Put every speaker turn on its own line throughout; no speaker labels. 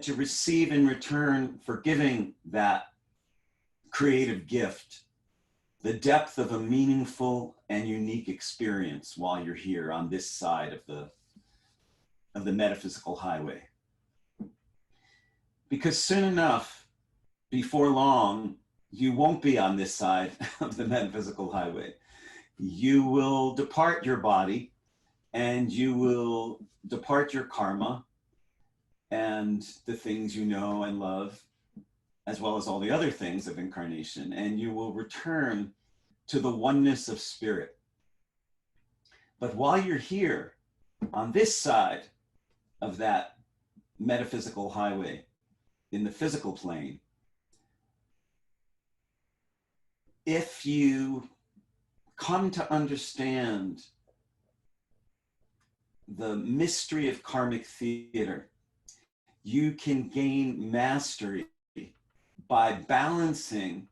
and to receive in return for giving that creative gift, the depth of a meaningful and unique experience while you're here on this side of the metaphysical highway. Because soon enough, before long, you won't be on this side of the metaphysical highway. You will depart your body and you will depart your karma and the things you know and love, as well as all the other things of incarnation, and you will return to the oneness of spirit. But while you're here on this side of that metaphysical highway in the physical plane, if you come to understand the mystery of karmic theater, you can gain mastery by balancing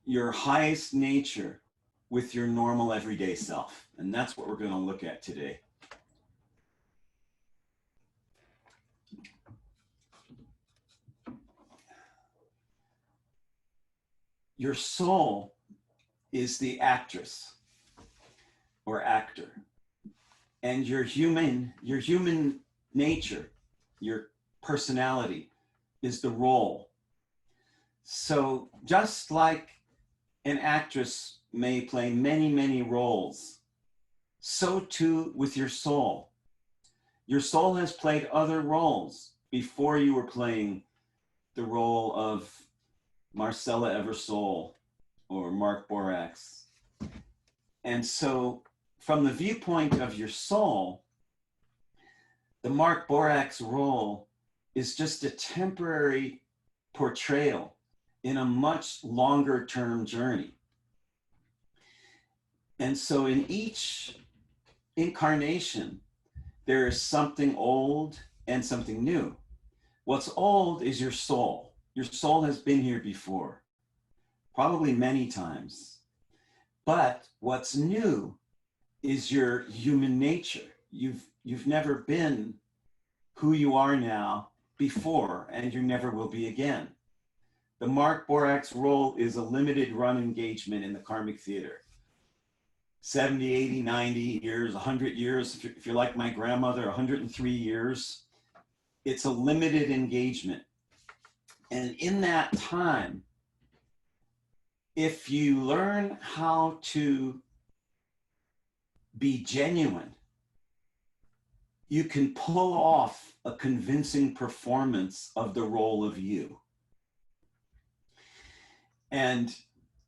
your highest nature with your normal everyday self. And that's what we're going to look at today. Your soul is the actress or actor, and your human nature, your personality, is the role. So just like an actress may play many, many roles, so too with your soul. Your soul has played other roles before you were playing the role of Marcella Eversole or Mark Borax. And so from the viewpoint of your soul, the Mark Borax role is just a temporary portrayal in a much longer term journey. And so in each incarnation, there is something old and something new. What's old is your soul. Your soul has been here before, probably many times. But what's new is your human nature. You've never been who you are now before, and you never will be again. The Mark Borax role is a limited run engagement in the Karmic Theater. 70, 80, 90 years, 100 years, if you're like my grandmother, 103 years. It's a limited engagement. And in that time, if you learn how to be genuine, you can pull off a convincing performance of the role of you. And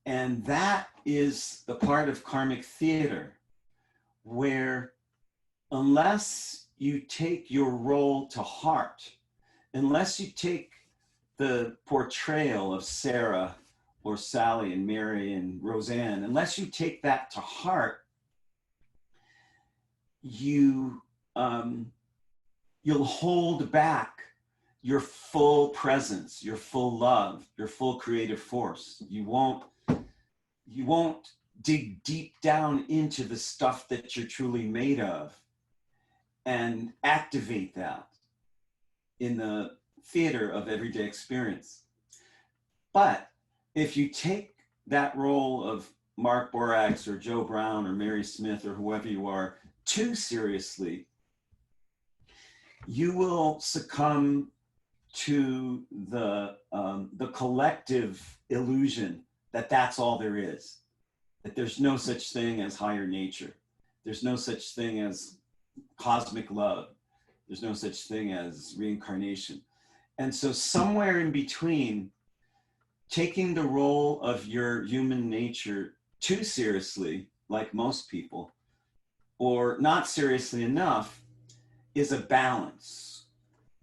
that is the part of karmic theater where, unless you take your role to heart, unless you take the portrayal of Sarah or Sally and Mary and Roseanne, unless you take that to heart, you'll hold back your full presence, your full love, your full creative force. You won't dig deep down into the stuff that you're truly made of and activate that in the theater of everyday experience. But if you take that role of Mark Borax or Joe Brown or Mary Smith or whoever you are too seriously, you will succumb to the collective illusion that that's all there is, that there's no such thing as higher nature. There's no such thing as cosmic love. There's no such thing as reincarnation. And so somewhere in between, taking the role of your human nature too seriously, like most people, or not seriously enough, is a balance.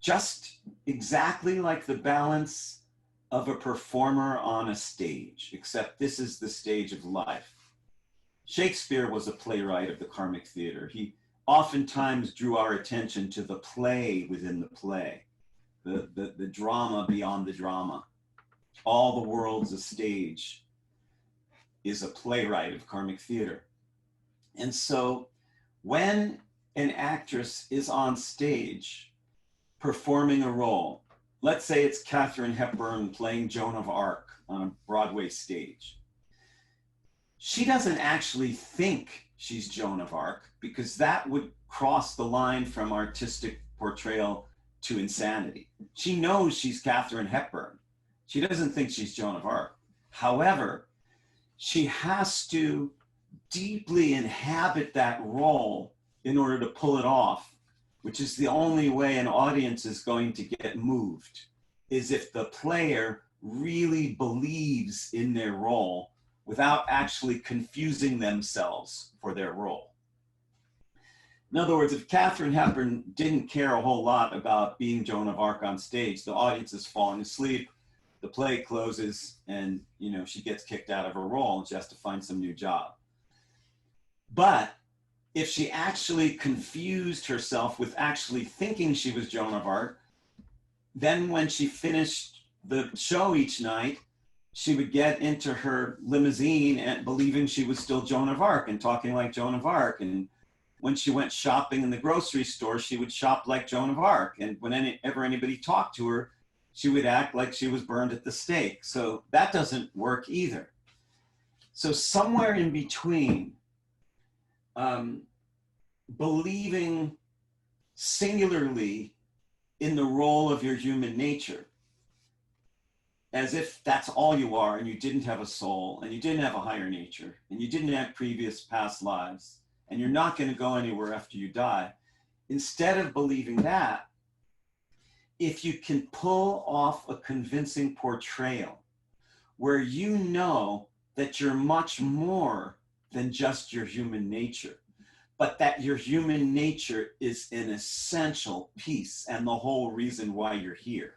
Just exactly like the balance of a performer on a stage, except this is the stage of life. Shakespeare was a playwright of the Karmic Theater. He oftentimes drew our attention to the play within the play, the drama beyond the drama. All the world's a stage is a playwright of Karmic Theater. And so when an actress is on stage, performing a role. Let's say it's Katharine Hepburn playing Joan of Arc on a Broadway stage. She doesn't actually think she's Joan of Arc, because that would cross the line from artistic portrayal to insanity. She knows she's Katharine Hepburn. She doesn't think she's Joan of Arc. However, she has to deeply inhabit that role in order to pull it off, which is the only way an audience is going to get moved, is if the player really believes in their role without actually confusing themselves for their role. In other words, if Katharine Hepburn didn't care a whole lot about being Joan of Arc on stage, the audience is falling asleep, the play closes, and she gets kicked out of her role and she has to find some new job. But if she actually confused herself with actually thinking she was Joan of Arc, then when she finished the show each night, she would get into her limousine and believing she was still Joan of Arc and talking like Joan of Arc. And when she went shopping in the grocery store, she would shop like Joan of Arc. And whenever anybody talked to her, she would act like she was burned at the stake. So that doesn't work either. So somewhere in between, believing singularly in the role of your human nature, as if that's all you are, and you didn't have a soul, and you didn't have a higher nature, and you didn't have previous past lives, and you're not going to go anywhere after you die. Instead of believing that, if you can pull off a convincing portrayal where you know that you're much more than just your human nature, but that your human nature is an essential piece and the whole reason why you're here.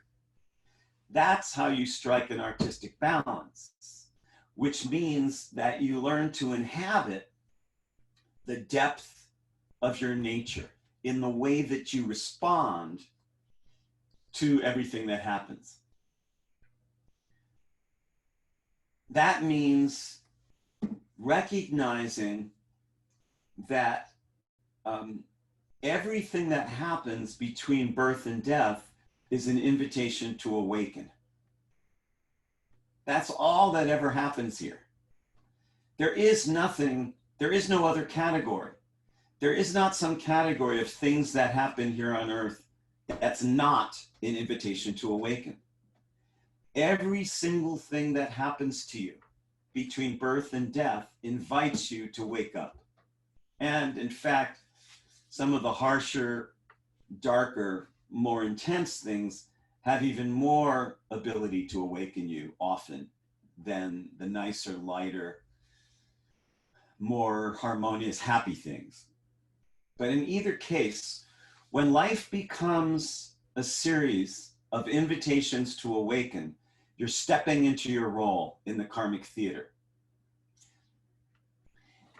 That's how you strike an artistic balance, which means that you learn to inhabit the depth of your nature in the way that you respond to everything that happens. That means recognizing that everything that happens between birth and death is an invitation to awaken. That's all that ever happens here. There is no other category. There is not some category of things that happen here on earth that's not an invitation to awaken. Every single thing that happens to you between birth and death invites you to wake up. And in fact, some of the harsher, darker, more intense things have even more ability to awaken you often than the nicer, lighter, more harmonious, happy things. But in either case, when life becomes a series of invitations to awaken, you're stepping into your role in the Karmic Theater.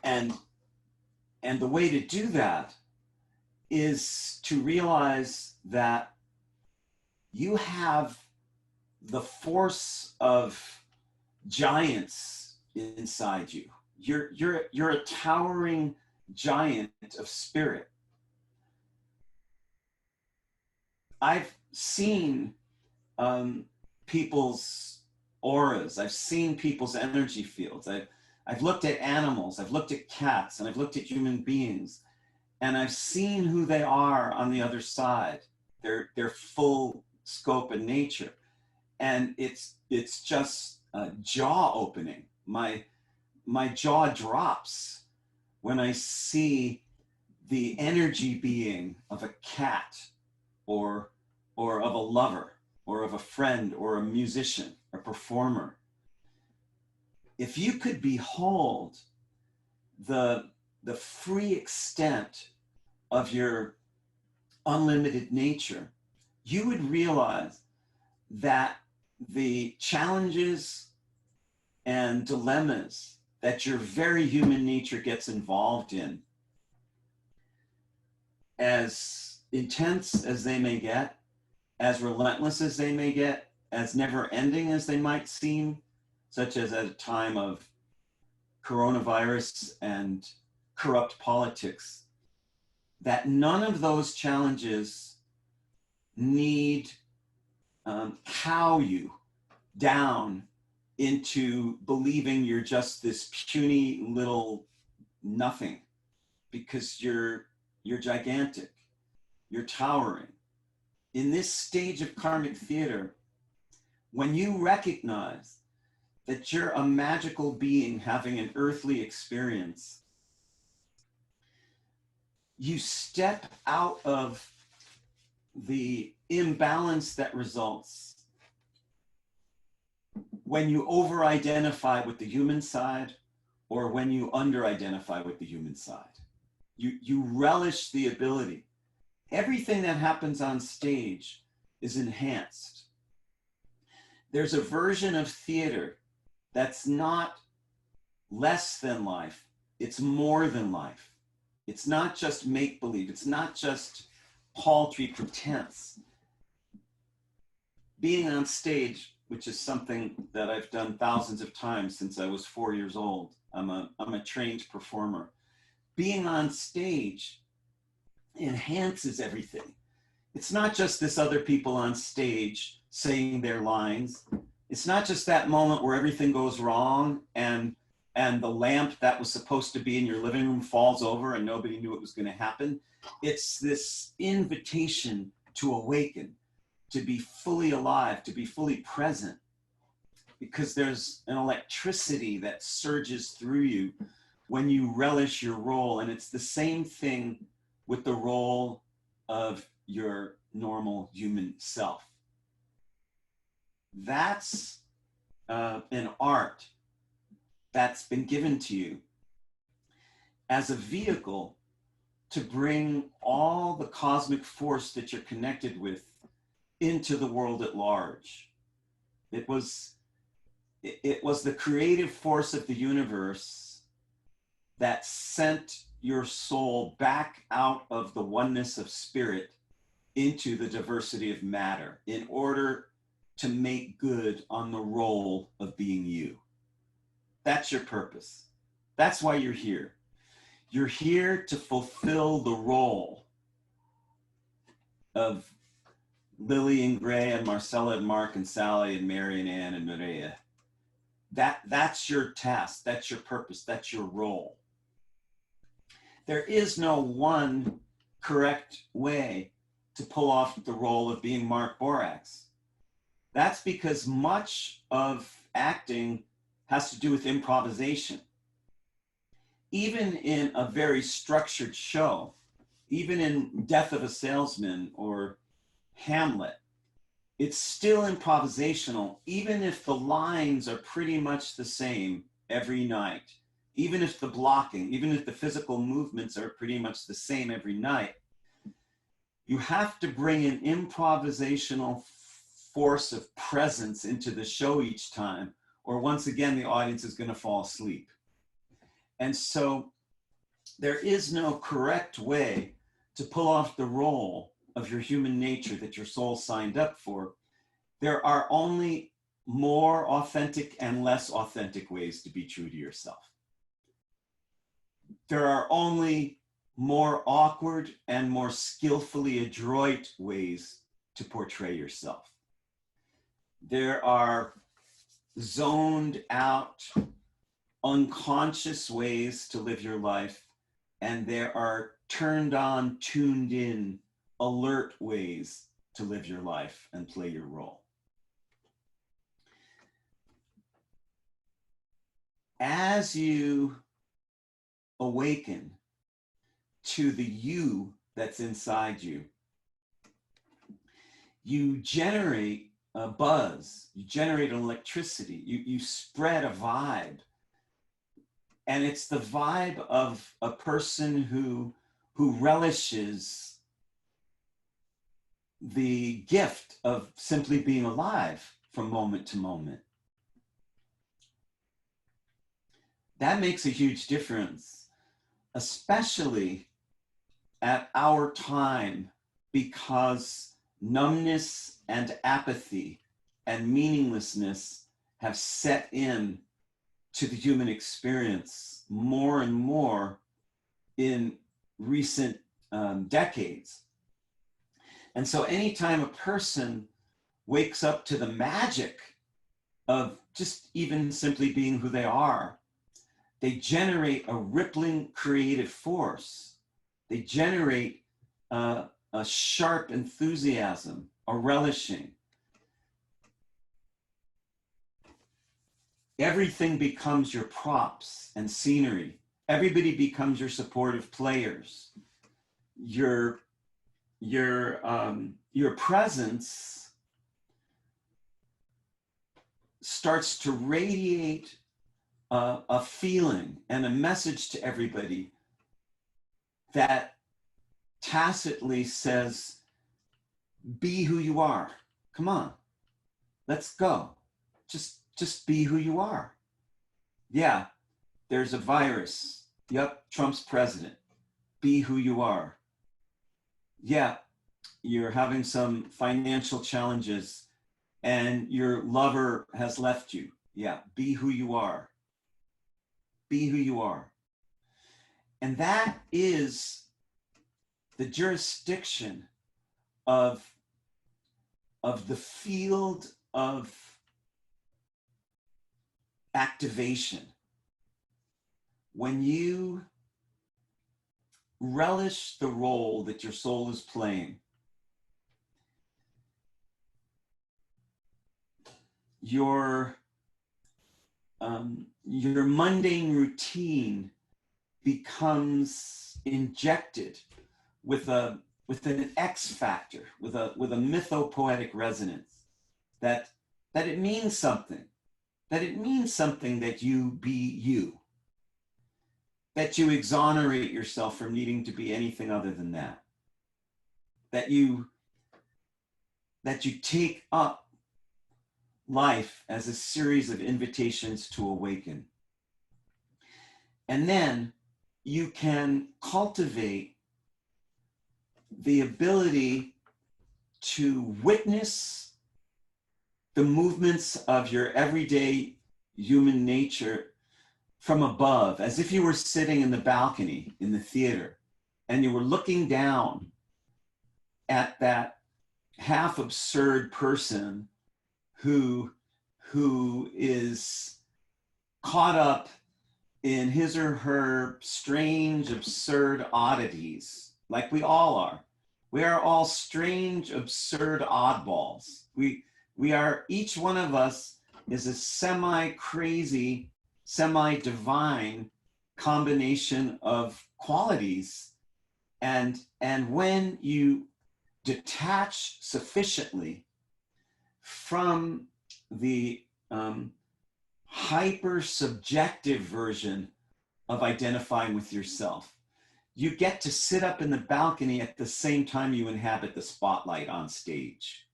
And the way to do that is to realize that you have the force of giants inside you. You're a towering giant of spirit. I've seen people's auras. I've seen people's energy fields. I've looked at animals. I've looked at cats, and I've looked at human beings, and I've seen who they are on the other side. Their full scope and nature, and it's just jaw opening. My jaw drops when I see the energy being of a cat, or of a lover, or of a friend, or a musician, a performer. If you could behold the free extent of your unlimited nature, you would realize that the challenges and dilemmas that your very human nature gets involved in, as intense as they may get, as relentless as they may get, as never ending as they might seem, such as at a time of coronavirus and corrupt politics, that none of those challenges need cow you down into believing you're just this puny little nothing, because you're gigantic, you're towering. In this stage of karmic theater, when you recognize that you're a magical being having an earthly experience, you step out of the imbalance that results when you over-identify with the human side or when you under-identify with the human side. You relish the ability. Everything that happens on stage is enhanced. There's a version of theater that's not less than life, it's more than life. It's not just make-believe, it's not just paltry pretense. Being on stage, which is something that I've done thousands of times since I was 4 years old. I'm a trained performer. Being on stage enhances everything. It's not just this other people on stage saying their lines. It's not just that moment where everything goes wrong and the lamp that was supposed to be in your living room falls over and nobody knew it was going to happen. It's this invitation to awaken, to be fully alive, to be fully present, because there's an electricity that surges through you when you relish your role. And it's the same thing with the role of your normal human self. That's an art that's been given to you as a vehicle to bring all the cosmic force that you're connected with into the world at large. It was the creative force of the universe that sent your soul back out of the oneness of spirit into the diversity of matter in order to make good on the role of being you. That's your purpose. That's why you're here. You're here to fulfill the role of Lily and Gray and Marcella and Mark and Sally and Mary and Ann and Maria. That's your task. That's your purpose. That's your role. There is no one correct way to pull off the role of being Mark Borax. That's because much of acting has to do with improvisation. Even in a very structured show, even in Death of a Salesman or Hamlet, it's still improvisational, even if the lines are pretty much the same every night, even if the blocking, even if the physical movements are pretty much the same every night. You have to bring an improvisational force of presence into the show each time, or once again, the audience is going to fall asleep. And so there is no correct way to pull off the role of your human nature that your soul signed up for. There are only more authentic and less authentic ways to be true to yourself. There are only more awkward and more skillfully adroit ways to portray yourself. There are zoned out, unconscious ways to live your life, and there are turned on, tuned in, alert ways to live your life and play your role. As you awaken to the you that's inside you, you generate a buzz, you generate an electricity, you spread a vibe. And it's the vibe of a person who relishes the gift of simply being alive from moment to moment. That makes a huge difference, especially at our time, because numbness and apathy and meaninglessness have set in to the human experience more and more in recent decades. And so anytime a person wakes up to the magic of just even simply being who they are, they generate a rippling creative force. They generate a sharp enthusiasm, a relishing. Everything becomes your props and scenery. Everybody becomes your supportive players. Your presence starts to radiate a feeling and a message to everybody that tacitly says, be who you are. Come on, let's go. Just be who you are. Yeah, there's a virus. Yep, Trump's president. Be who you are. Yeah, you're having some financial challenges and your lover has left you. Yeah, be who you are. Be who you are. And that is the jurisdiction of the field of activation. When you relish the role that your soul is playing, your mundane routine becomes injected with an X factor, with a mythopoetic resonance, that it means something, that you be you, that you exonerate yourself from needing to be anything other than that, that you take up life as a series of invitations to awaken. And then you can cultivate the ability to witness the movements of your everyday human nature from above, as if you were sitting in the balcony in the theater and you were looking down at that half absurd person who is caught up in his or her strange, absurd oddities, like we all are. We are all strange, absurd oddballs. We are, each one of us is a semi-crazy, semi-divine combination of qualities. And when you detach sufficiently from the hyper-subjective version of identifying with yourself, you get to sit up in the balcony at the same time you inhabit the spotlight on stage.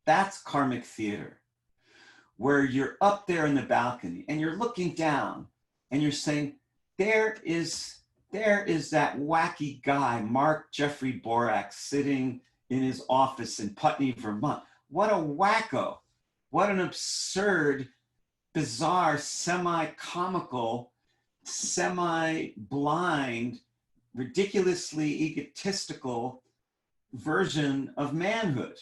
That's karmic theater, where you're up there in the balcony and you're looking down and you're saying, there is that wacky guy, Mark Jeffrey Borax, sitting in his office in Putney, Vermont. What a wacko. What an absurd, bizarre, semi-comical, semi-blind, ridiculously egotistical version of manhood.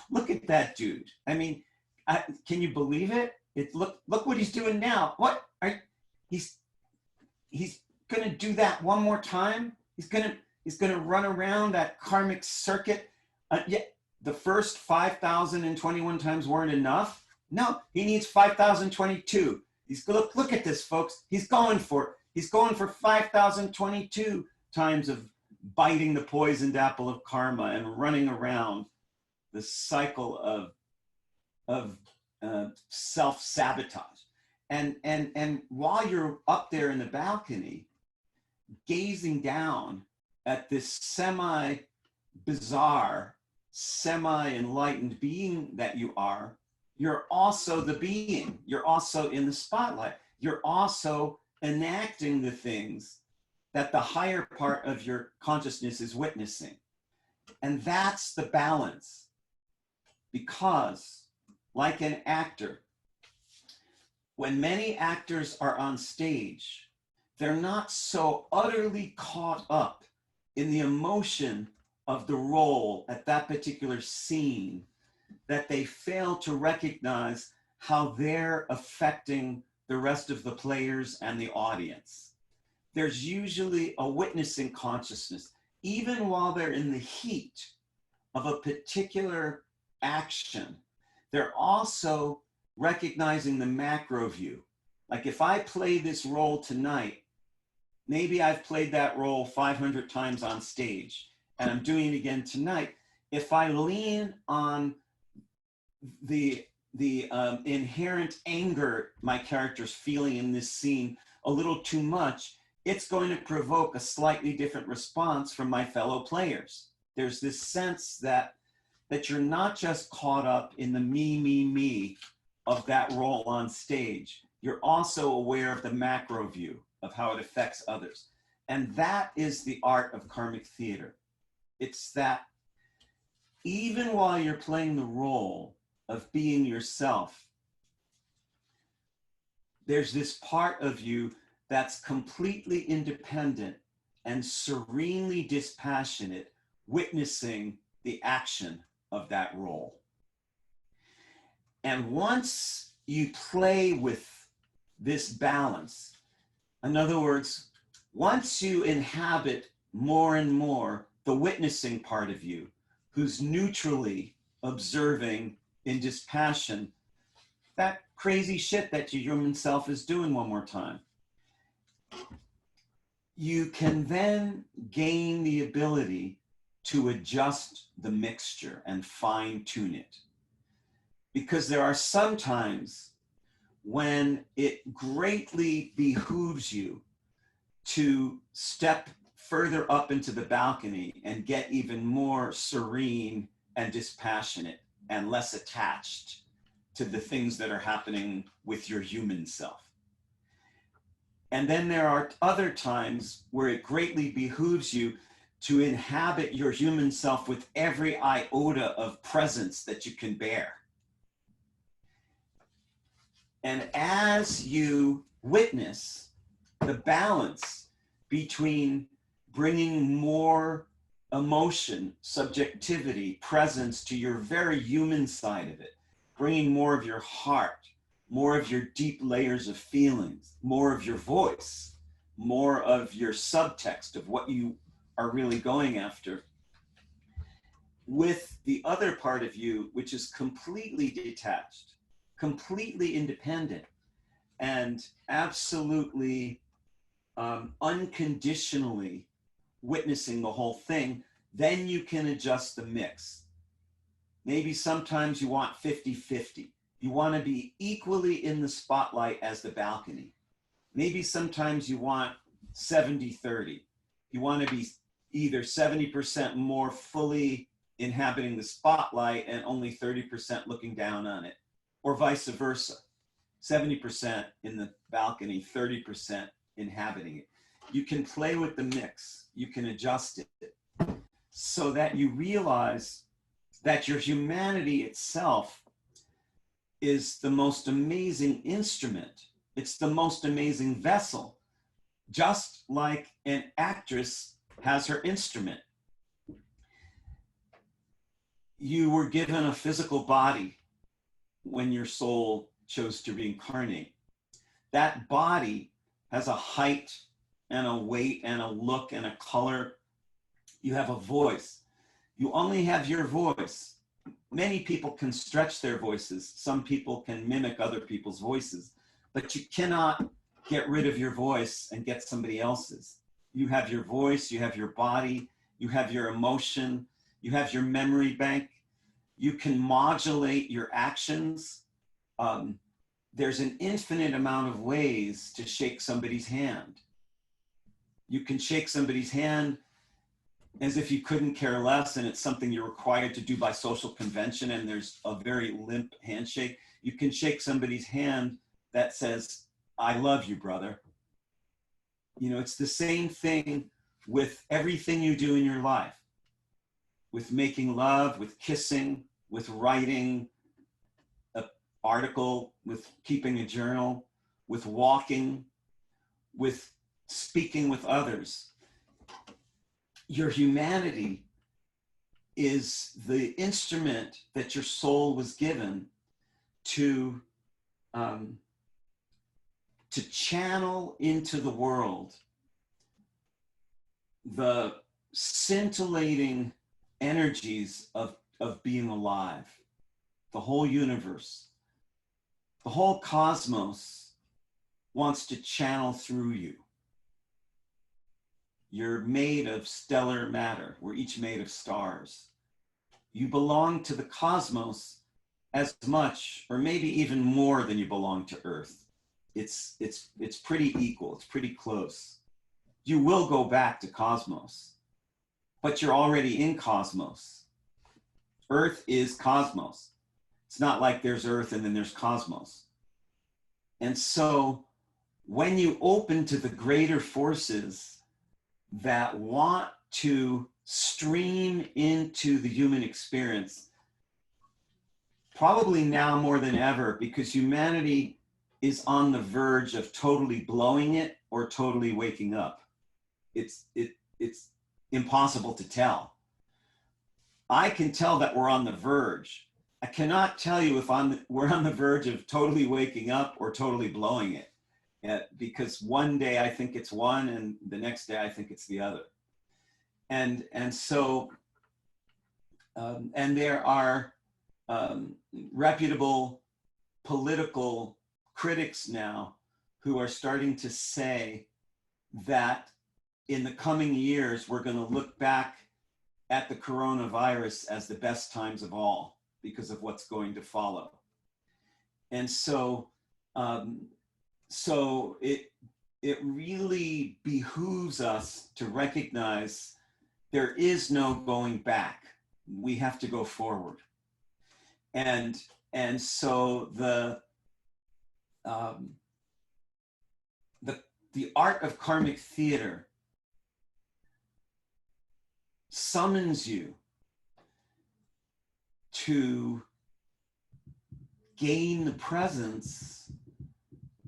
Look at that dude. I mean, can you believe it? Look what he's doing now. He's gonna do that one more time. He's gonna run around that karmic circuit. Yeah, the first 5,021 times weren't enough. No, he needs 5,022. Look at this, folks. He's going for 5,022 times of biting the poisoned apple of karma and running around the cycle of self-sabotage. And while you're up there in the balcony, gazing down at this semi-bizarre, semi-enlightened being that you are, you're also the being. You're also in the spotlight. You're also enacting the things that the higher part of your consciousness is witnessing. And that's the balance. Because, like an actor, when many actors are on stage, they're not so utterly caught up in the emotion of the role at that particular scene that they fail to recognize how they're affecting the rest of the players and the audience. There's usually a witnessing consciousness, even while they're in the heat of a particular action. They're also recognizing the macro view. Like if I play this role tonight, maybe I've played that role 500 times on stage and I'm doing it again tonight. If I lean on the inherent anger my character's feeling in this scene a little too much, it's going to provoke a slightly different response from my fellow players. There's this sense that you're not just caught up in the me of that role on stage. You're also aware of the macro view of how it affects others. And that is the art of karmic theater. It's that even while you're playing the role of being yourself, there's this part of you that's completely independent and serenely dispassionate, witnessing the action of that role. And once you play with this balance, in other words, once you inhabit more and more the witnessing part of you, who's neutrally observing in dispassion that crazy shit that your human self is doing one more time, you can then gain the ability to adjust the mixture and fine tune it. Because there are some times when it greatly behooves you to step further up into the balcony and get even more serene and dispassionate and less attached to the things that are happening with your human self. And then there are other times where it greatly behooves you to inhabit your human self with every iota of presence that you can bear. And as you witness the balance between bringing more emotion, subjectivity, presence to your very human side of it, bringing more of your heart, more of your deep layers of feelings, more of your voice, more of your subtext of what you are really going after, with the other part of you, which is completely detached, completely independent, and absolutely unconditionally witnessing the whole thing, then you can adjust the mix. Maybe sometimes you want 50-50. You want to be equally in the spotlight as the balcony. Maybe sometimes you want 70-30. You want to be either 70% more fully inhabiting the spotlight and only 30% looking down on it, or vice versa. 70% in the balcony, 30% inhabiting it. You can play with the mix. You can adjust it so that you realize that your humanity itself is the most amazing instrument. It's the most amazing vessel, just like an actress has her instrument. You were given a physical body when your soul chose to reincarnate. That body has a height and a weight and a look and a color. You have a voice. You only have your voice. Many people can stretch their voices. Some people can mimic other people's voices, but you cannot get rid of your voice and get somebody else's. You have your voice, you have your body, you have your emotion, you have your memory bank. You can modulate your actions. There's an infinite amount of ways to shake somebody's hand. You can shake somebody's hand as if you couldn't care less and it's something you're required to do by social convention and there's a very limp handshake. You can shake somebody's hand that says, I love you, brother. You know, it's the same thing with everything you do in your life, with making love, with kissing, with writing an article, with keeping a journal, with walking, with speaking with others. Your humanity is the instrument that your soul was given to channel into the world the scintillating energies of being alive. The whole universe, the whole cosmos wants to channel through you. You're made of stellar matter. We're each made of stars. You belong to the cosmos as much, or maybe even more than you belong to Earth. It's pretty equal. It's pretty close. You will go back to cosmos, but you're already in cosmos. Earth is cosmos. It's not like there's Earth and then there's cosmos. And so when you open to the greater forces that want to stream into the human experience, probably now more than ever, because humanity is on the verge of totally blowing it or totally waking up. It's impossible to tell. I can tell that we're on the verge. I cannot tell you if we're on the verge of totally waking up or totally blowing it, because one day I think it's one and the next day I think it's the other. And so there are reputable political critics now who are starting to say that in the coming years, we're going to look back at the coronavirus as the best times of all because of what's going to follow. And so, it really behooves us to recognize there is no going back. We have to go forward. And so the art of karmic theater summons you to gain the presence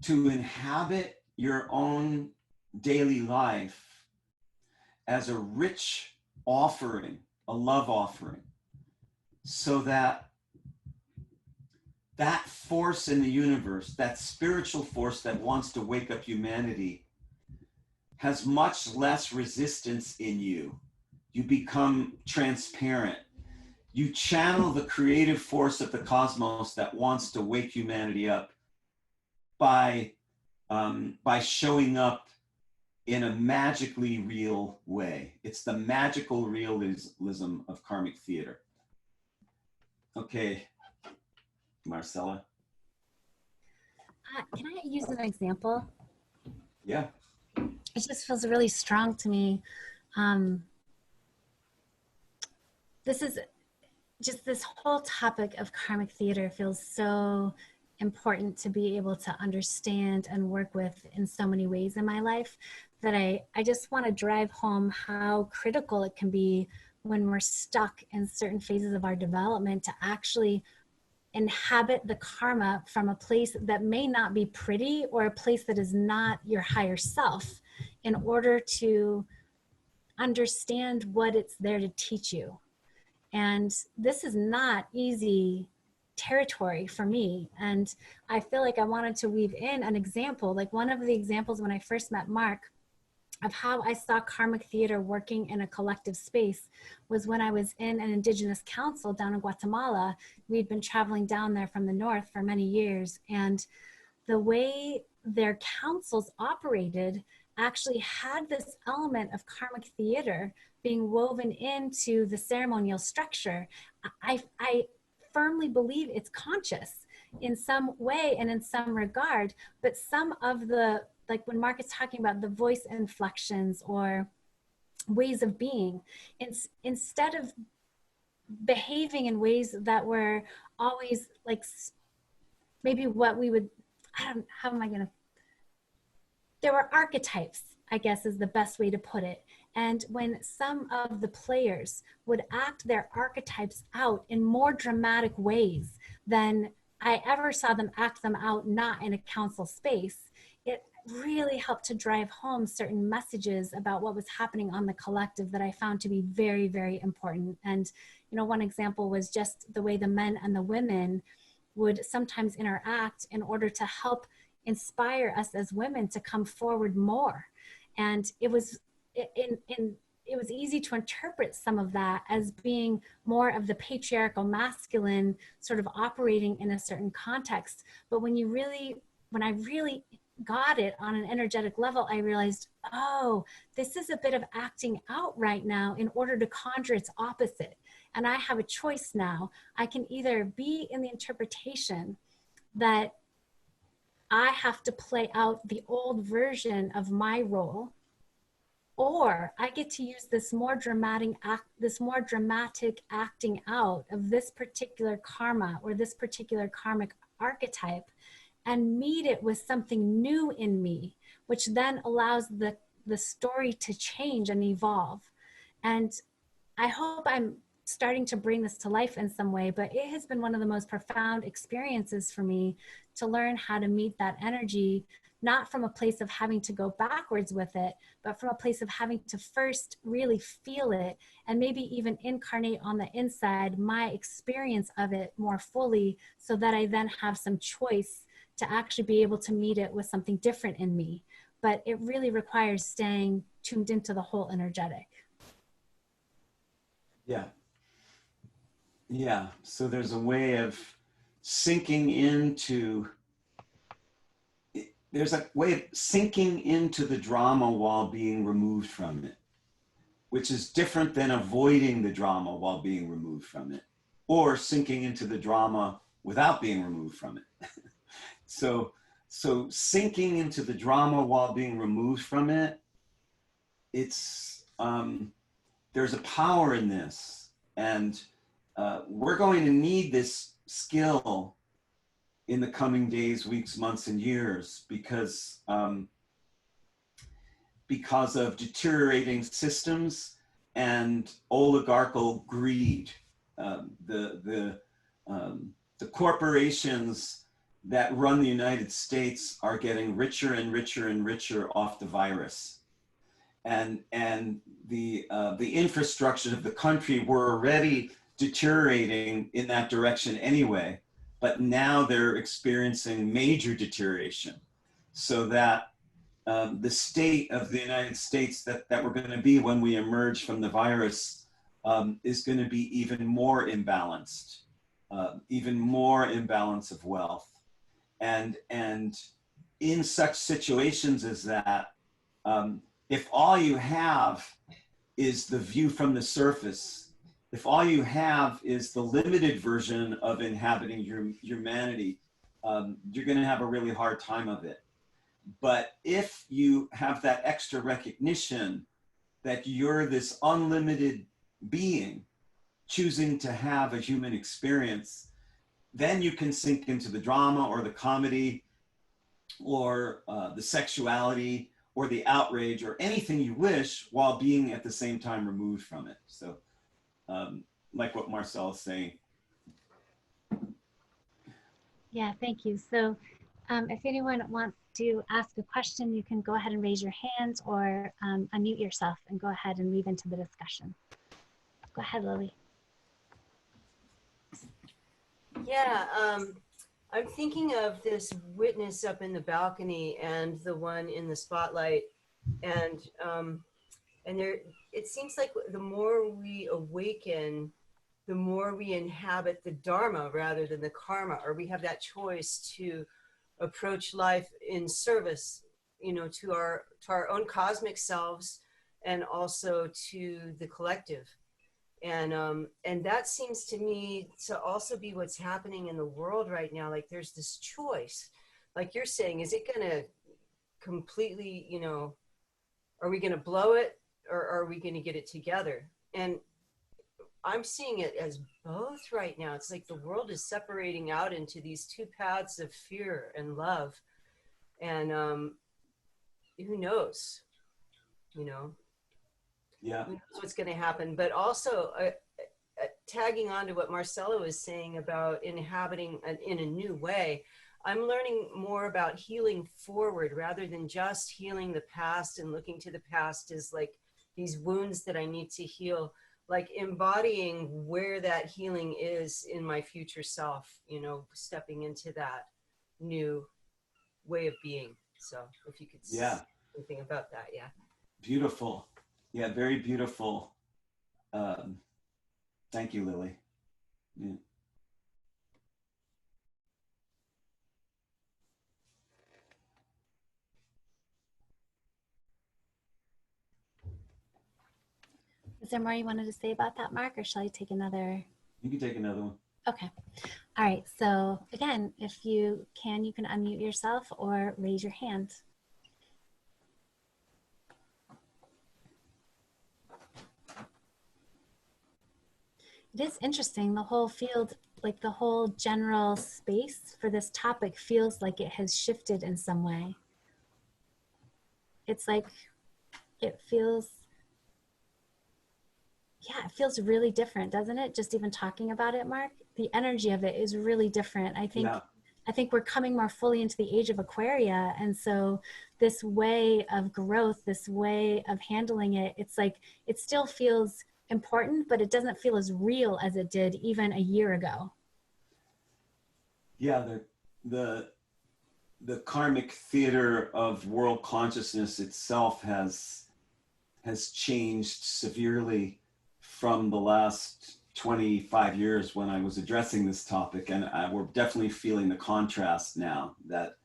to inhabit your own daily life as a rich offering, a love offering, so that that force in the universe, that spiritual force that wants to wake up humanity, has much less resistance in you. You become transparent. You channel the creative force of the cosmos that wants to wake humanity up by showing up in a magically real way. It's the magical realism of karmic theater. Okay, Marcella.
Can I use an example?
Yeah.
It just feels really strong to me. This whole topic of karmic theater feels so important to be able to understand and work with in so many ways in my life that I just want to drive home how critical it can be when we're stuck in certain phases of our development to actually inhabit the karma from a place that may not be pretty or a place that is not your higher self in order to understand what it's there to teach you. And this is not easy territory for me. And I feel like I wanted to weave in an example, like one of the examples when I first met Mark of how I saw karmic theater working in a collective space was when I was in an Indigenous Council down in Guatemala. We'd been traveling down there from the north for many years. And the way their councils operated actually had this element of karmic theater being woven into the ceremonial structure. I firmly believe it's conscious in some way and in some regard, but some of the, like when Mark is talking about the voice inflections or ways of being, instead of behaving in ways that were always like maybe what we would, there were archetypes, I guess is the best way to put it. And when some of the players would act their archetypes out in more dramatic ways than I ever saw them act them out, not in a council space, really helped to drive home certain messages about what was happening on the collective that I found to be very, very important. And, you know, one example was just the way the men and the women would sometimes interact in order to help inspire us as women to come forward more. And it was it was easy to interpret some of that as being more of the patriarchal masculine sort of operating in a certain context. But when I really got it on an energetic level, I realized, oh, this is a bit of acting out right now in order to conjure its opposite. And I have a choice now. I can either be in the interpretation that I have to play out the old version of my role, or I get to use this more dramatic acting out of this particular karma or this particular karmic archetype and meet it with something new in me, which then allows the story to change and evolve. And I hope I'm starting to bring this to life in some way, but it has been one of the most profound experiences for me to learn how to meet that energy, not from a place of having to go backwards with it, but from a place of having to first really feel it and maybe even incarnate on the inside my experience of it more fully so that I then have some choice to actually be able to meet it with something different in me. But it really requires staying tuned into the whole energetic.
Yeah. Yeah. So there's a way of sinking into, there's a way of sinking into the drama while being removed from it, which is different than avoiding the drama while being removed from it, or sinking into the drama without being removed from it. So sinking into the drama while being removed from it, it's, there's a power in this. And we're going to need this skill in the coming days, weeks, months, and years because of deteriorating systems and oligarchical greed. The corporations that run the United States are getting richer and richer and richer off the virus. And the infrastructure of the country were already deteriorating in that direction anyway, but now they're experiencing major deterioration. So that the state of the United States that we're going to be when we emerge from the virus is going to be even more imbalanced, even more imbalance of wealth. And in such situations as that, if all you have is the view from the surface, if all you have is the limited version of inhabiting your humanity, you're going to have a really hard time of it. But if you have that extra recognition that you're this unlimited being choosing to have a human experience, then you can sink into the drama or the comedy or the sexuality or the outrage or anything you wish while being at the same time removed from it. So like what Marcel is saying.
Yeah, thank you. So if anyone wants to ask a question, you can go ahead and raise your hand or unmute yourself and go ahead and weave into the discussion. Go ahead, Lily.
Yeah, I'm thinking of this witness up in the balcony and the one in the spotlight, and there, it seems like the more we awaken, the more we inhabit the dharma rather than the karma, or we have that choice to approach life in service, you know, to our own cosmic selves and also to the collective. And that seems to me to also be what's happening in the world right now. Like there's this choice, like you're saying, is it going to completely, you know, are we going to blow it or are we going to get it together? And I'm seeing it as both right now. It's like the world is separating out into these two paths of fear and love. And who knows, you know?
Yeah.
Who knows what's going to happen? But also tagging on to what Marcelo was saying about inhabiting in a new way, I'm learning more about healing forward rather than just healing the past and looking to the past as like these wounds that I need to heal, like embodying where that healing is in my future self, you know, stepping into that new way of being. So if you could
Yeah.
say something about that. Yeah.
Beautiful. Yeah, very beautiful. Thank you, Lily. Yeah.
Is there more you wanted to say about that, Mark, or shall I take another?
You can take another one.
Okay. All right. So again, if you can unmute yourself or raise your hand. It is interesting. The whole field, like the whole general space for this topic feels like it has shifted in some way. It's like, it feels, yeah, it feels really different, doesn't it? Just even talking about it, Mark, the energy of it is really different. I think we're coming more fully into the age of Aquaria. And so this way of growth, this way of handling it, it's like, it still feels important, but it doesn't feel as real as it did even a year ago.
Yeah, the karmic theater of world consciousness itself has changed severely from the last 25 years when I was addressing this topic, and we're definitely feeling the contrast now that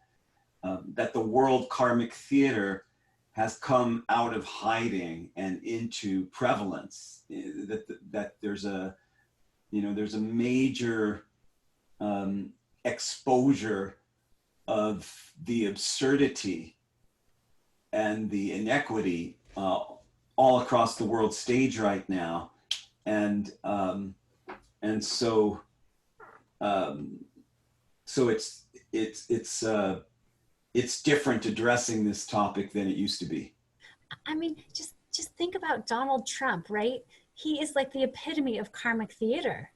that the world karmic theater has come out of hiding and into prevalence. That there's a there's a major exposure of the absurdity and the inequity all across the world stage right now, and so it's different addressing this topic than it used to be.
I mean, just think about Donald Trump, right? He is like the epitome of karmic theater.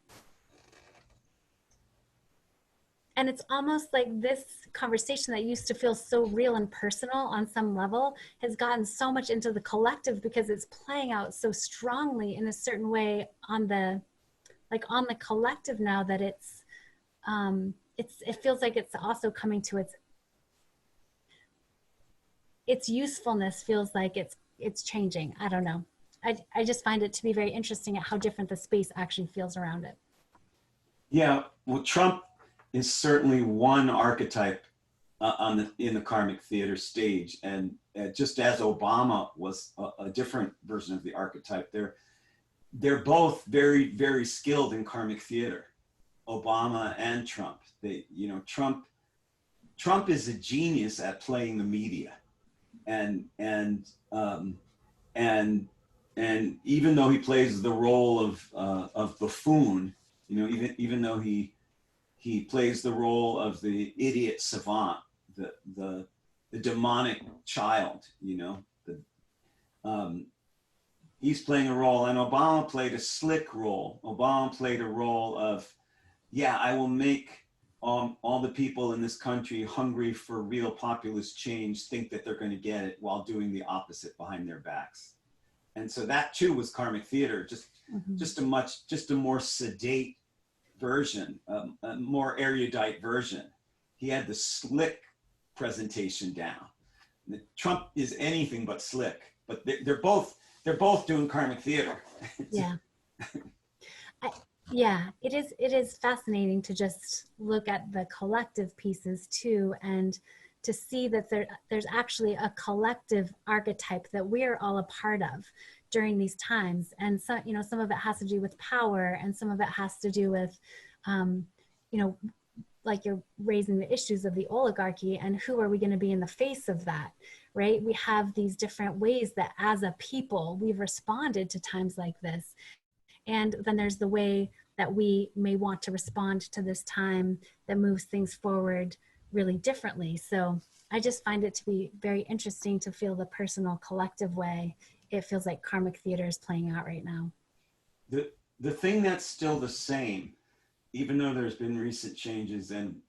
And it's almost like this conversation that used to feel so real and personal on some level has gotten so much into the collective because it's playing out so strongly in a certain way on the collective now that it feels like it's also coming to its usefulness feels like it's changing. I don't know. I just find it to be very interesting at how different the space actually feels around it.
Yeah, well, Trump is certainly one archetype in the karmic theater stage, and just as Obama was a different version of the archetype, they're both very, very skilled in karmic theater. Obama and Trump. Trump is a genius at playing the media, and even though he plays the role of buffoon, even though he plays the role of the idiot savant, the demonic child, he's playing a role, and Obama played a slick role. Obama played a role of, yeah, I will make all the people in this country hungry for real populist change think that they're going to get it while doing the opposite behind their backs. And so that too was karmic theater, just a more sedate version, a more erudite version. He had the slick presentation down. Trump is anything but slick, but they're both doing karmic theater.
Yeah. Yeah, it is fascinating to just look at the collective pieces too, and to see that there's actually a collective archetype that we're all a part of during these times. And so, some of it has to do with power, and some of it has to do with, like you're raising the issues of the oligarchy, and who are we going to be in the face of that, right? We have these different ways that as a people, we've responded to times like this. And then there's the way that we may want to respond to this time that moves things forward really differently. So I just find it to be very interesting to feel the personal collective way it feels like karmic theater is playing out right now.
The thing that's still the same, even though there's been recent changes, and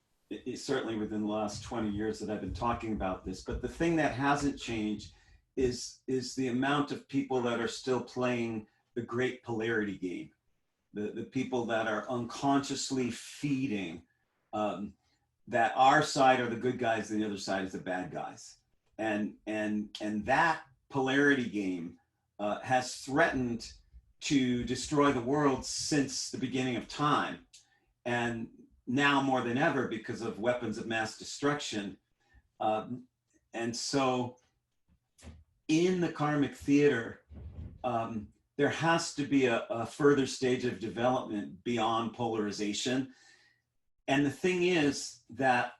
certainly within the last 20 years that I've been talking about this. But the thing that hasn't changed is the amount of people that are still playing the great polarity game. The people that are unconsciously feeding that our side are the good guys and the other side is the bad guys. And that polarity game has threatened to destroy the world since the beginning of time. And now more than ever because of weapons of mass destruction. And so in the karmic theater, there has to be a further stage of development beyond polarization. And the thing is that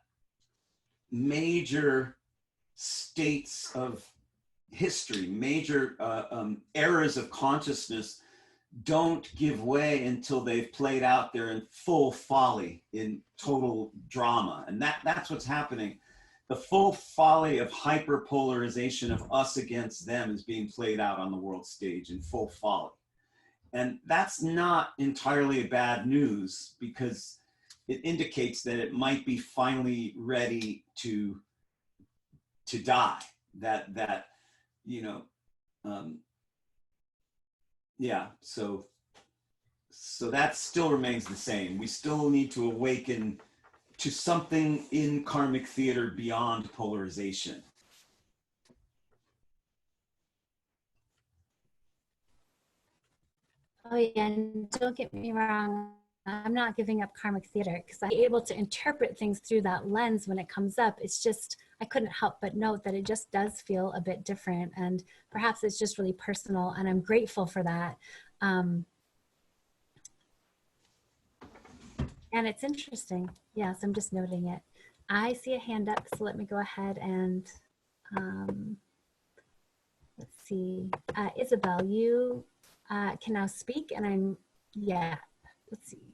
major states of history, major eras of consciousness don't give way until they've played out there in full folly, in total drama. And that's what's happening. The full folly of hyperpolarization of us against them is being played out on the world stage in full folly. And that's not entirely bad news because it indicates that it might be finally ready to die. That you know, yeah. So that still remains the same. We still need to awaken to something in karmic theater beyond polarization.
Oh yeah, and don't get me wrong, I'm not giving up karmic theater because I'm able to interpret things through that lens when it comes up. It's just, I couldn't help but note that it just does feel a bit different, and perhaps it's just really personal, and I'm grateful for that. And it's interesting. Yes, I'm just noting it. I see a hand up, so let me go ahead and let's see. Isabel, you can now speak, and yeah, let's see.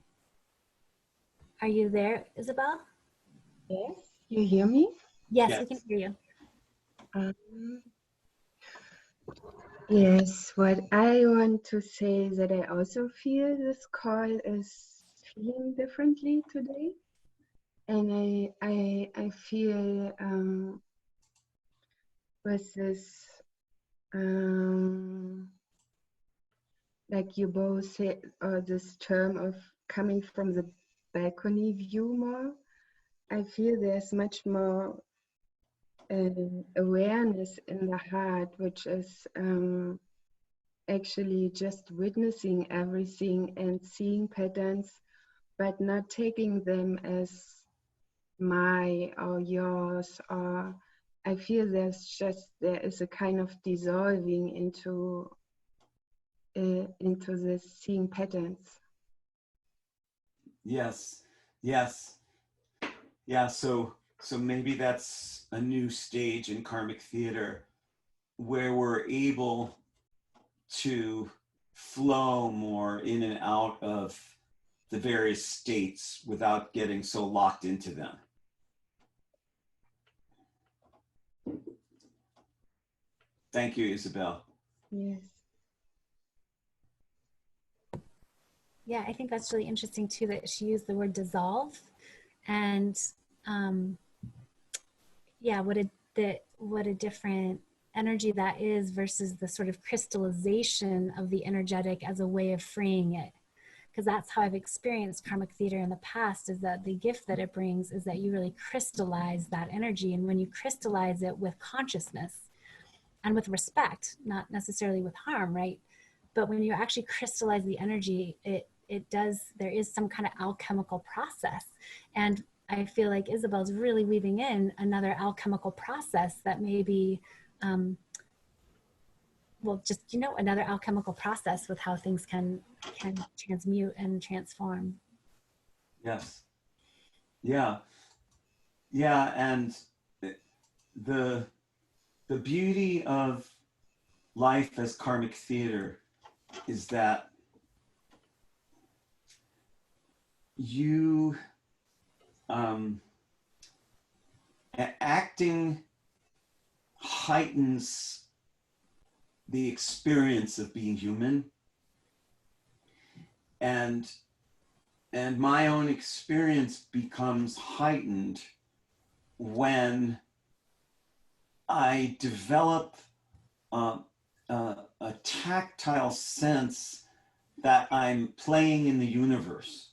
Are you there, Isabel?
Yes, you hear me?
Yes,
Yes.
we can hear you.
Yes, what I want to say is that I also feel this call is feeling differently today. And I feel with this, like you both said, this term of coming from the balcony view more, I feel there's much more awareness in the heart, which is actually just witnessing everything and seeing patterns, but not taking them as my or yours. Or I feel there is a kind of dissolving into this seeing patterns.
Yes, yes, yeah. So maybe that's a new stage in karmic theater where we're able to flow more in and out of the various states without getting so locked into them. Thank you, Isabel.
Yes.
Yeah, I think that's really interesting too, that she used the word dissolve, and yeah, what a different energy that is versus the sort of crystallization of the energetic as a way of freeing it. Because that's how I've experienced karmic theater in the past, is that the gift that it brings is that you really crystallize that energy. And when you crystallize it with consciousness and with respect, not necessarily with harm, right? But when you actually crystallize the energy, there is some kind of alchemical process. And I feel like Isabel's really weaving in another alchemical process that may be, another alchemical process with how things can transmute and transform.
Yes. Yeah. Yeah. And the beauty of life as karmic theater is that you acting heightens the experience of being human, and and my own experience becomes heightened when I develop a tactile sense that I'm playing in the universe,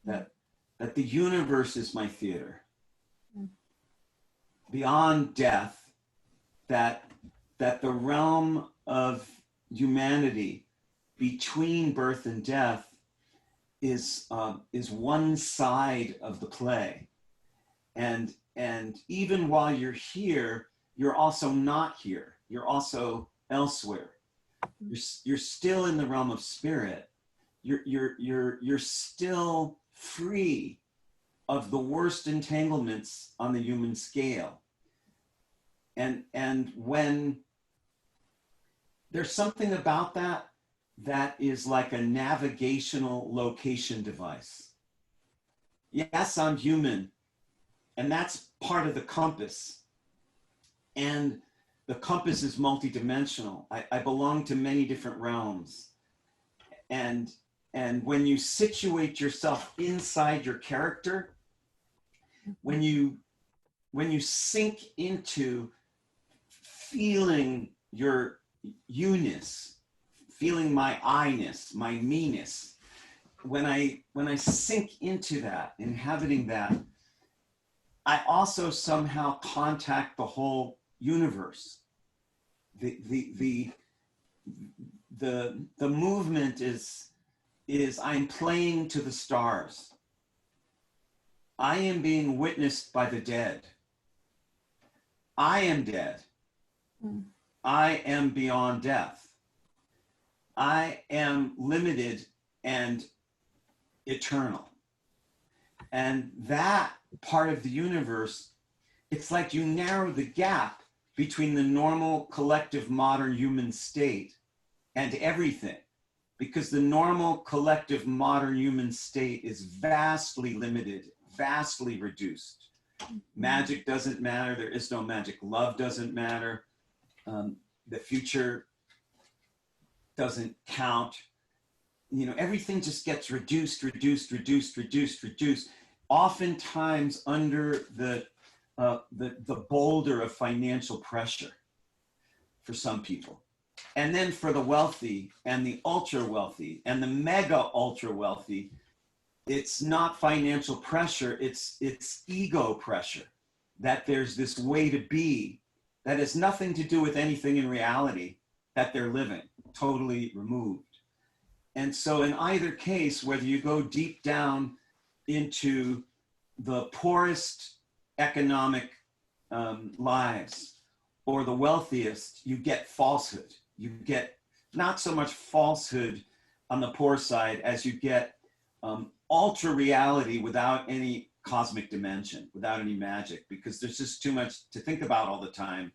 that the universe is my theater. Beyond death, that the realm of humanity between birth and death is one side of the play, and even while you're here, you're also not here. You're also elsewhere. You're still in the realm of spirit. You're still free of the worst entanglements on the human scale. And when there's something about that is like a navigational location device. Yes, I'm human, and that's part of the compass. And the compass is multidimensional. I belong to many different realms. And when you situate yourself inside your character, when you sink into feeling your you-ness, feeling my I-ness, my me-ness, when I sink into that, inhabiting that, I also somehow contact the whole universe. The movement is I'm playing to the stars. I am being witnessed by the dead. I am dead. I am beyond death. I am limited and eternal. And that part of the universe, it's like you narrow the gap between the normal collective modern human state and everything, because the normal collective modern human state is vastly limited, vastly reduced. Magic doesn't matter. There is no magic. Love doesn't matter. The future doesn't count. You know, everything just gets reduced. Oftentimes under the boulder of financial pressure for some people. And then for the wealthy and the ultra wealthy and the mega ultra wealthy, it's not financial pressure, it's ego pressure, that there's this way to be that has nothing to do with anything in reality that they're living, totally removed. And so in either case, whether you go deep down into the poorest economic lives or the wealthiest, you get falsehood. You get not so much falsehood on the poor side as you get ultra reality without any cosmic dimension, without any magic, because there's just too much to think about all the time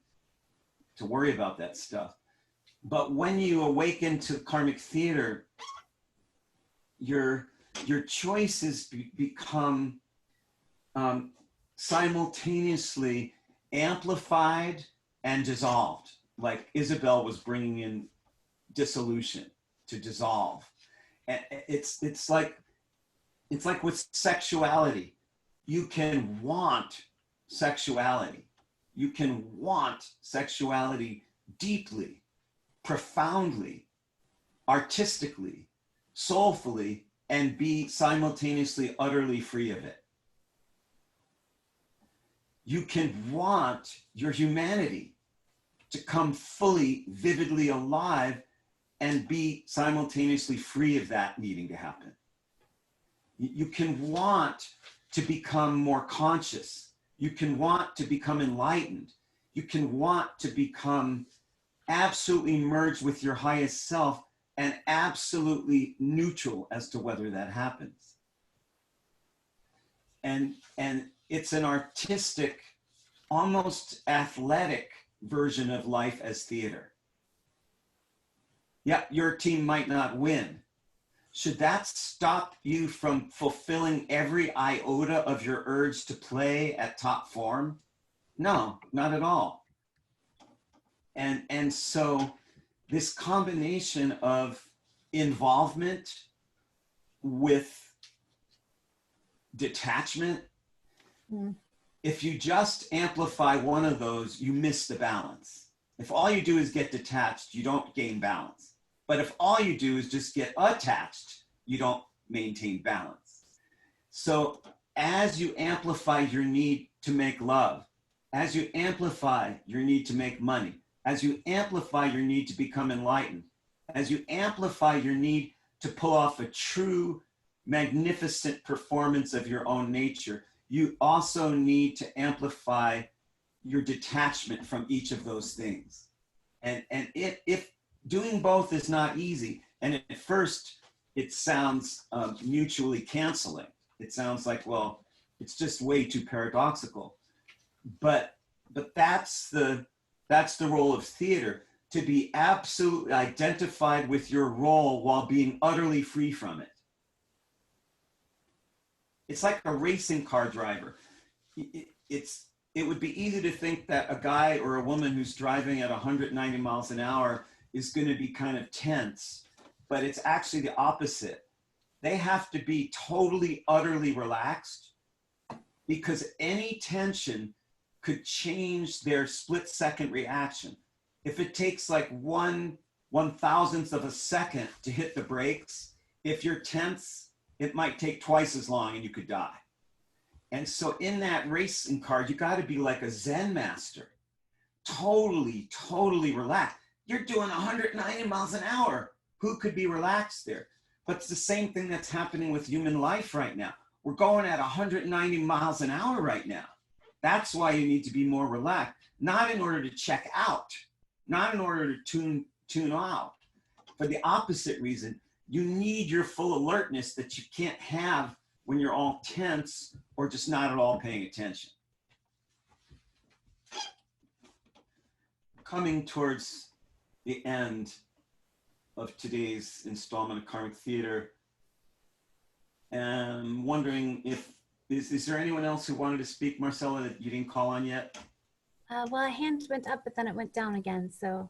to worry about that stuff. But when you awaken to karmic theater, your choices become simultaneously amplified and dissolved, like Isabel was bringing in dissolution to dissolve. And it's like with sexuality. You can want sexuality. You can want sexuality deeply, profoundly, artistically, soulfully, and be simultaneously utterly free of it. You can want your humanity to come fully, vividly alive and be simultaneously free of that needing to happen. You can want to become more conscious. You can want to become enlightened. You can want to become absolutely merged with your highest self and absolutely neutral as to whether that happens. And it's an artistic, almost athletic version of life as theater. Yeah, your team might not win. Should that stop you from fulfilling every iota of your urge to play at top form? No, not at all. And so this combination of involvement with detachment,
Mm.
if you just amplify one of those, you miss the balance. If all you do is get detached, you don't gain balance. But if all you do is just get attached, you don't maintain balance. So as you amplify your need to make love, as you amplify your need to make money, as you amplify your need to become enlightened, as you amplify your need to pull off a true, magnificent performance of your own nature, you also need to amplify your detachment from each of those things. And if doing both is not easy, and at first it sounds mutually canceling. It sounds like, well, it's just way too paradoxical. But that's the role of theater, to be absolutely identified with your role while being utterly free from it. It's like a racing car driver. It would be easy to think that a guy or a woman who's driving at 190 miles an hour is going to be kind of tense, but it's actually the opposite. They have to be totally, utterly relaxed, because any tension could change their split-second reaction. If it takes like 1/1000th of a second to hit the brakes, if you're tense, it might take twice as long and you could die. And so in that racing car, you got to be like a Zen master, totally, totally relaxed. You're doing 190 miles an hour. Who could be relaxed there? But it's the same thing that's happening with human life right now. We're going at 190 miles an hour right now. That's why you need to be more relaxed, not in order to check out, not in order to tune out. For the opposite reason, you need your full alertness that you can't have when you're all tense or just not at all paying attention. Coming towards the end of today's installment of Karmic Theater, and I'm wondering if, is there anyone else who wanted to speak, Marcella, that you didn't call on yet?
Well, a hand went up, but then it went down again. So.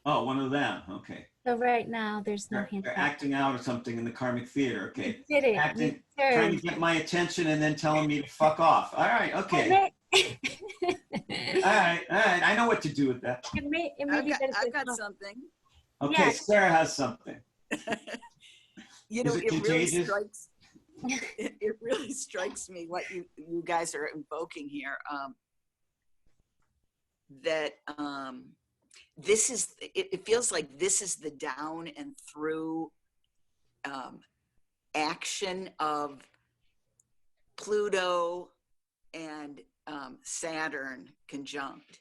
Oh, one of them. Okay.
So right now, there's no hand
They're
up.
Acting out or something in the Karmic Theater. Okay.
You did it.
Acting, trying to get my attention and then telling me to fuck off. All right. Okay. All right. I know what to do with that.
I've got something.
Okay, yes. Sarah has something.
You know, it really strikes me what you guys are invoking here. That this is, it feels like this is the down and through action of Pluto and Saturn conjunct.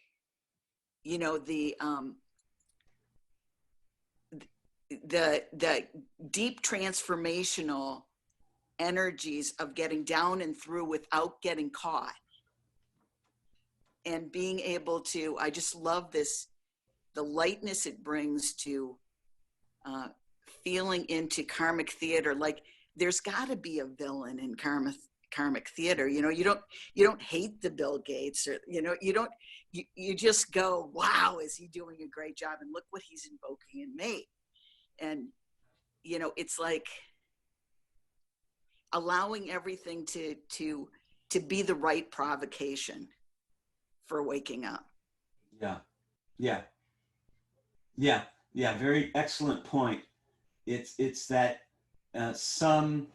You know, the deep transformational energies of getting down and through without getting caught, and being able to, I just love this, the lightness it brings to feeling into Karmic Theater. Like, there's got to be a villain in Karmic Theater. You know, you don't hate the Bill Gates, or you just go, wow, is he doing a great job, and look what he's invoking in me. And you know, it's like allowing everything to be the right provocation for waking up. Yeah, very excellent point.
It's that some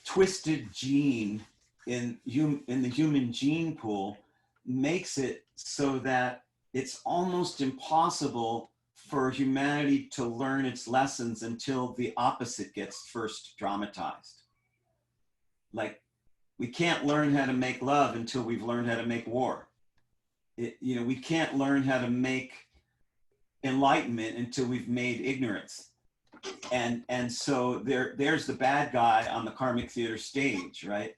twisted gene in the human gene pool makes it so that it's almost impossible for humanity to learn its lessons until the opposite gets first dramatized. Like, we can't learn how to make love until we've learned how to make war. We can't learn how to make enlightenment until we've made ignorance. And so there's the bad guy on the Karmic Theater stage, right?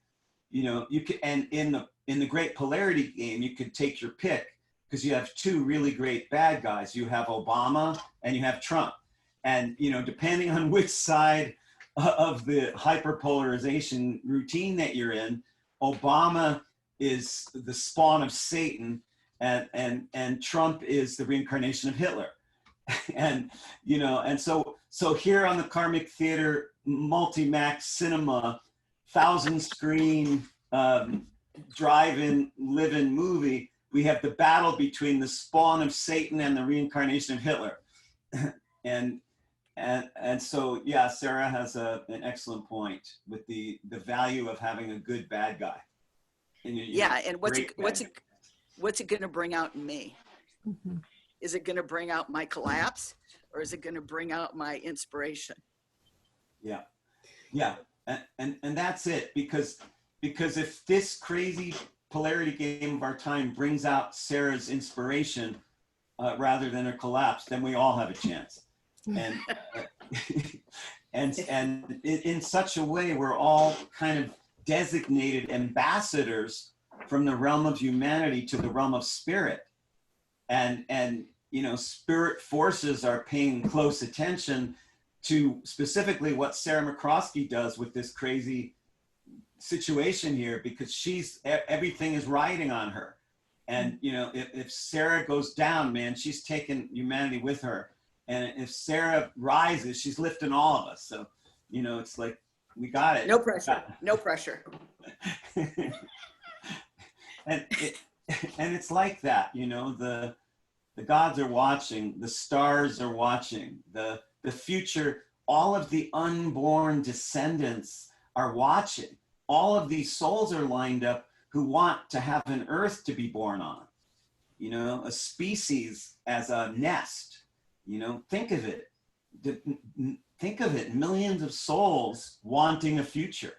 You can, and in the great Polarity Game, you could take your pick, because you have two really great bad guys. You have Obama and you have Trump. And, depending on which side of the hyperpolarization routine that you're in, Obama is the spawn of Satan, and Trump is the reincarnation of Hitler. And, and so here on the Karmic Theater Multimax Cinema 1,000-screen drive-in, live-in movie, we have the battle between the spawn of Satan and the reincarnation of Hitler. and so, yeah, Sarah has an excellent point with the value of having a good bad guy.
Yeah, and what's it going to bring out in me?
Mhm.
Is it going to bring out my collapse, or is it going to bring out my inspiration?
Yeah, yeah, and that's it, because if this crazy polarity game of our time brings out Sarah's inspiration rather than her collapse, then we all have a chance. And and in such a way, we're all kind of designated ambassadors from the realm of humanity to the realm of spirit. And you know, spirit forces are paying close attention to specifically what Sarah McCroskey does with this crazy situation here, because everything is riding on her. And you know, if Sarah goes down, man, she's taking humanity with her. And if Sarah rises, she's lifting all of us. So, you know, it's like, we got it.
No pressure. No pressure.
and it's like that, you know, the gods are watching, the stars are watching, the future, all of the unborn descendants are watching. All of these souls are lined up who want to have an earth to be born on, you know, a species as a nest. You know, think of it. Millions of souls wanting a future.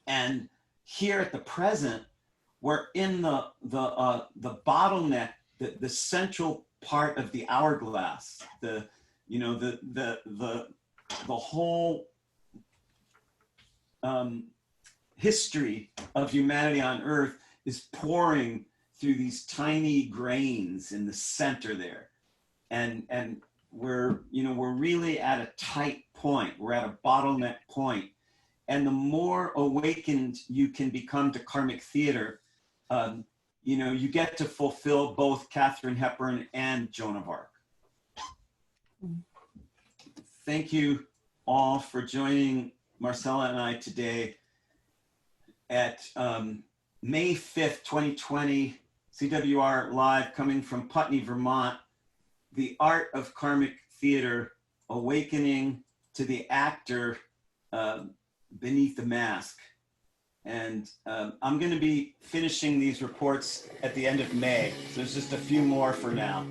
And here at the present, we're in the bottleneck, the central part of the hourglass. The whole history of humanity on Earth is pouring through these tiny grains in the center there. And we're really at a tight point. We're at a bottleneck point. And the more awakened you can become to karmic theater, you know, you get to fulfill both Katharine Hepburn and Joan of Arc. Thank you all for joining Marcella and I today at May 5th, 2020, CWR Live, coming from Putney, Vermont. The art of karmic theater, awakening to the actor beneath the mask. And I'm going to be finishing these reports at the end of May. So there's just a few more for now.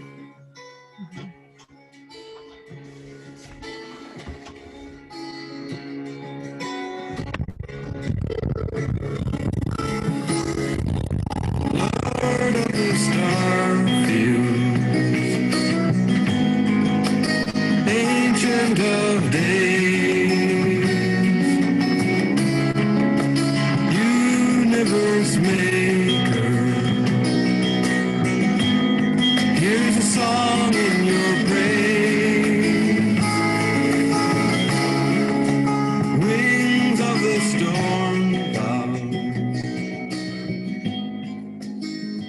Ancient of days, universe maker, here's a song in your praise. Wings of the storm clouds,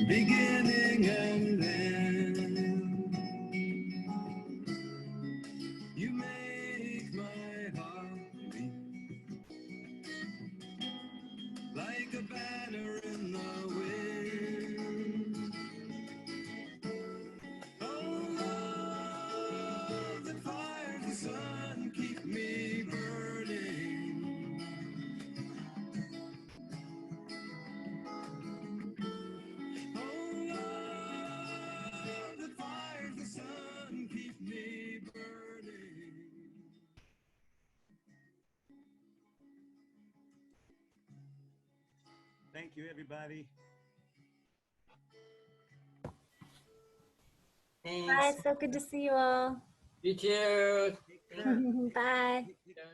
beginning and end. You make my heart beat like a banner in the wind. Oh, love that fires the sun, keep me burning. Oh, love that fires the sun, keep me burning.
Thank you, everybody.
Thanks.
Bye. So good to see you all.
You too.
Bye.
Yeah.